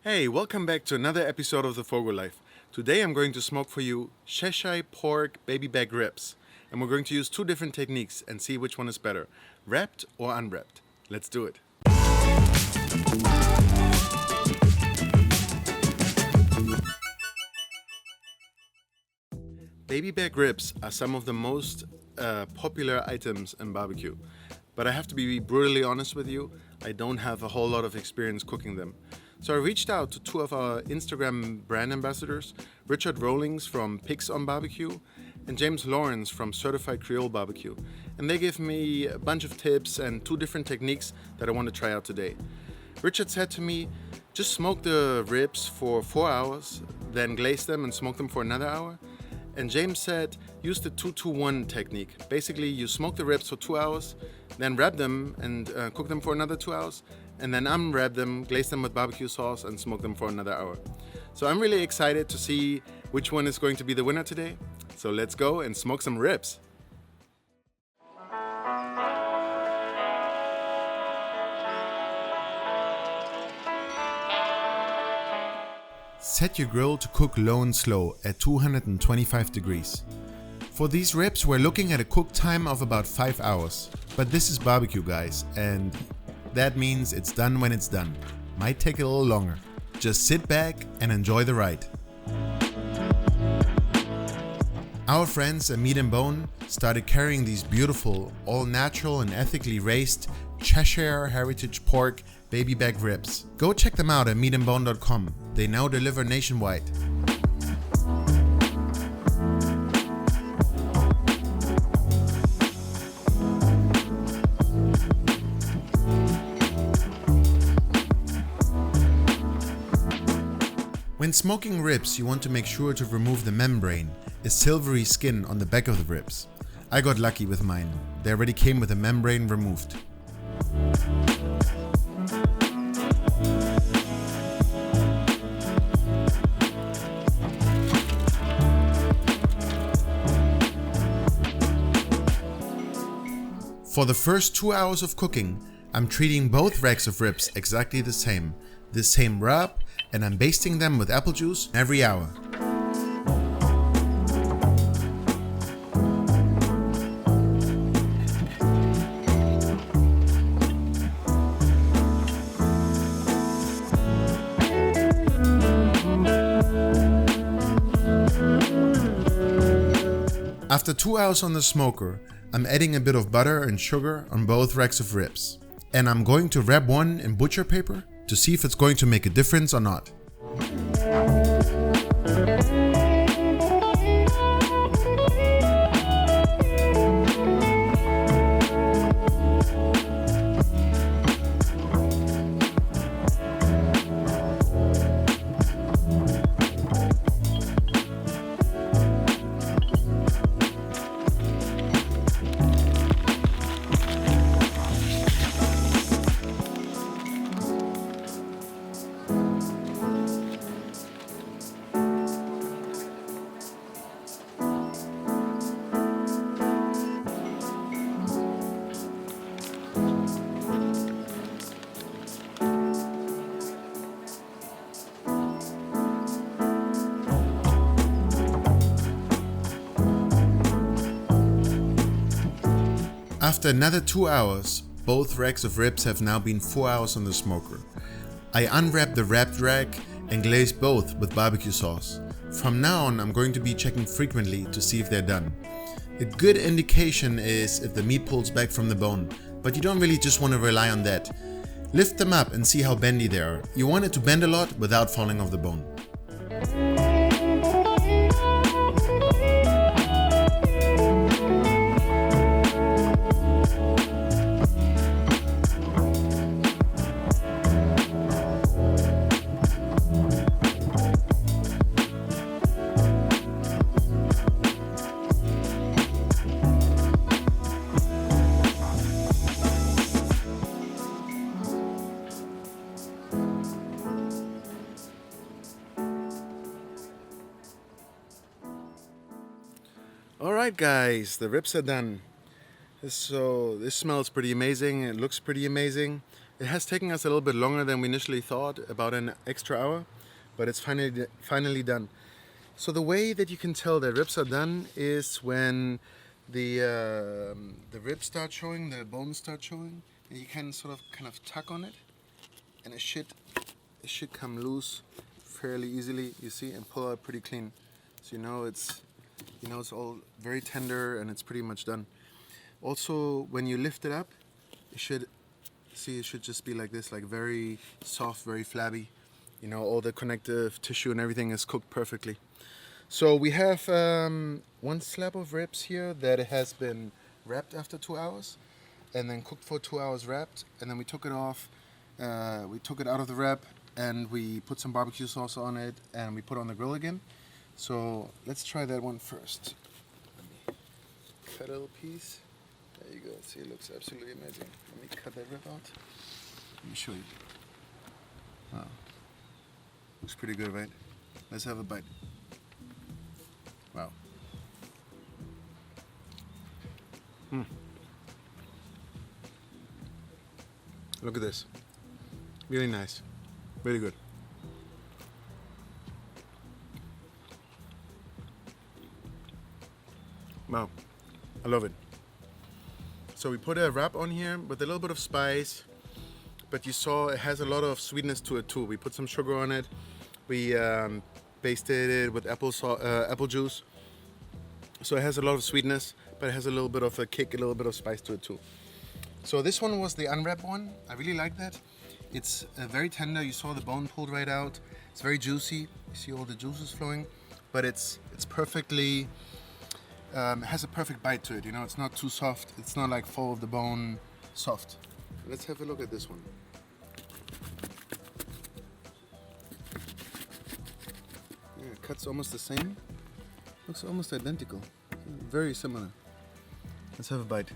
Hey, welcome back to another episode of the Fogo Life. Today I'm going to smoke for you Cheshire pork baby back ribs. And we're going to use two different techniques and see which one is better, wrapped or unwrapped. Let's do it. Baby back ribs are some of the most popular items in barbecue. But I have to be brutally honest with you, I don't have a whole lot of experience cooking them. So I reached out to two of our Instagram brand ambassadors, Richard Rollings from Pigs on Barbecue and James Lawrence from Certified Creole Barbecue. And they gave me a bunch of tips and two different techniques that I want to try out today. Richard said to me, just smoke the ribs for 4 hours, then glaze them and smoke them for another hour. And James said, use the 2-2-1 technique. Basically, you smoke the ribs for 2 hours, then wrap them and cook them for another 2 hours, and then unwrap them, glaze them with barbecue sauce, and smoke them for another hour. So I'm really excited to see which one is going to be the winner today. So let's go and smoke some ribs. Set your grill to cook low and slow at 225 degrees. For these ribs, we're looking at a cook time of about 5 hours. But this is barbecue, guys, and that means it's done when it's done. Might take a little longer. Just sit back and enjoy the ride. Our friends at Meat and Bone started carrying these beautiful, all natural and ethically raised Cheshire heritage pork baby back ribs. Go check them out at meatandbone.com. They now deliver nationwide. When smoking ribs, you want to make sure to remove the membrane, a silvery skin on the back of the ribs. I got lucky with mine. They already came with the membrane removed. For the first 2 hours of cooking, I'm treating both racks of ribs exactly the same rub, and I'm basting them with apple juice every hour. After 2 hours on the smoker, I'm adding a bit of butter and sugar on both racks of ribs. And I'm going to wrap one in butcher paper to see if it's going to make a difference or not. After another 2 hours, both racks of ribs have now been 4 hours on the smoker. I unwrapped the wrapped rack and glazed both with barbecue sauce. From now on, I'm going to be checking frequently to see if they're done. A good indication is if the meat pulls back from the bone, but you don't really just want to rely on that. Lift them up and see how bendy they are. You want it to bend a lot without falling off the bone. Alright guys, the ribs are done. So this smells pretty amazing, it looks pretty amazing. It has taken us a little bit longer than we initially thought, about an extra hour, but it's finally done. So the way that you can tell that ribs are done is when the ribs start showing, the bones start showing, and you can sort of kind of tug on it, and it should come loose fairly easily, you see, and pull out pretty clean. So it's all very tender and it's pretty much done. Also, when you lift it up, it should just be like this, like very soft, very flabby. All the connective tissue and everything is cooked perfectly. So we have one slab of ribs here that has been wrapped after 2 hours, and then cooked for 2 hours wrapped, and then we took it off. We took it out of the wrap, and we put some barbecue sauce on it, and we put it on the grill again. So let's try that one first. Let me cut a little piece. There you go. See, it looks absolutely amazing. Let me cut that rib out. Let me show you. Wow. Looks pretty good, right? Let's have a bite. Wow. Look at this. Really nice. Really good. Wow. I love it. So we put a wrap on here with a little bit of spice, but you saw it has a lot of sweetness to it too. We put some sugar on it. We basted it with apple juice. So it has a lot of sweetness, but it has a little bit of a kick, a little bit of spice to it too. So this one was the unwrapped one. I really like that. It's very tender. You saw the bone pulled right out. It's very juicy. You see all the juices flowing, but it's perfectly. It has a perfect bite to it. It's not too soft. It's not like full of the bone soft. Let's have a look at this one. Yeah, it cuts almost the same. Looks almost identical. Very similar. Let's have a bite.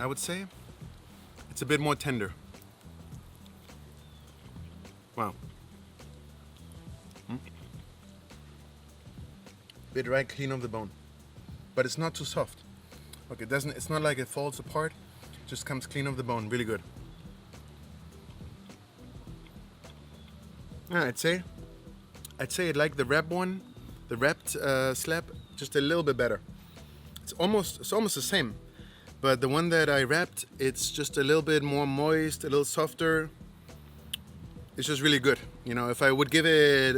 I would say it's a bit more tender. Wow. Bit right clean of the bone, but it's not too soft. Okay, it's not like it falls apart. It just comes clean of the bone. Really good. Yeah, I'd say I like the wrapped one, the wrapped slab, just a little bit better. It's almost the same, but the one that I wrapped, it's just a little bit more moist, a little softer. It's just really good. If I would give it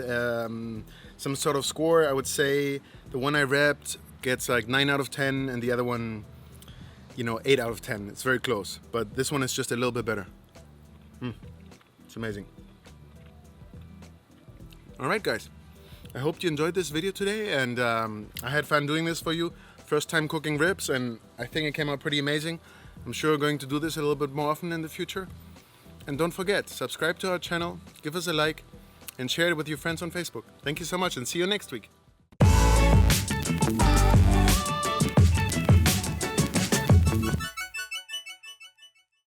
some sort of score, I would say the one I wrapped gets like 9 out of 10, and the other one, 8 out of 10. It's very close, but this one is just a little bit better. It's amazing. All right, guys. I hope you enjoyed this video today, and I had fun doing this for you. First time cooking ribs, and I think it came out pretty amazing. I'm sure we're going to do this a little bit more often in the future. And don't forget, subscribe to our channel, give us a like, and share it with your friends on Facebook. Thank you so much, and see you next week.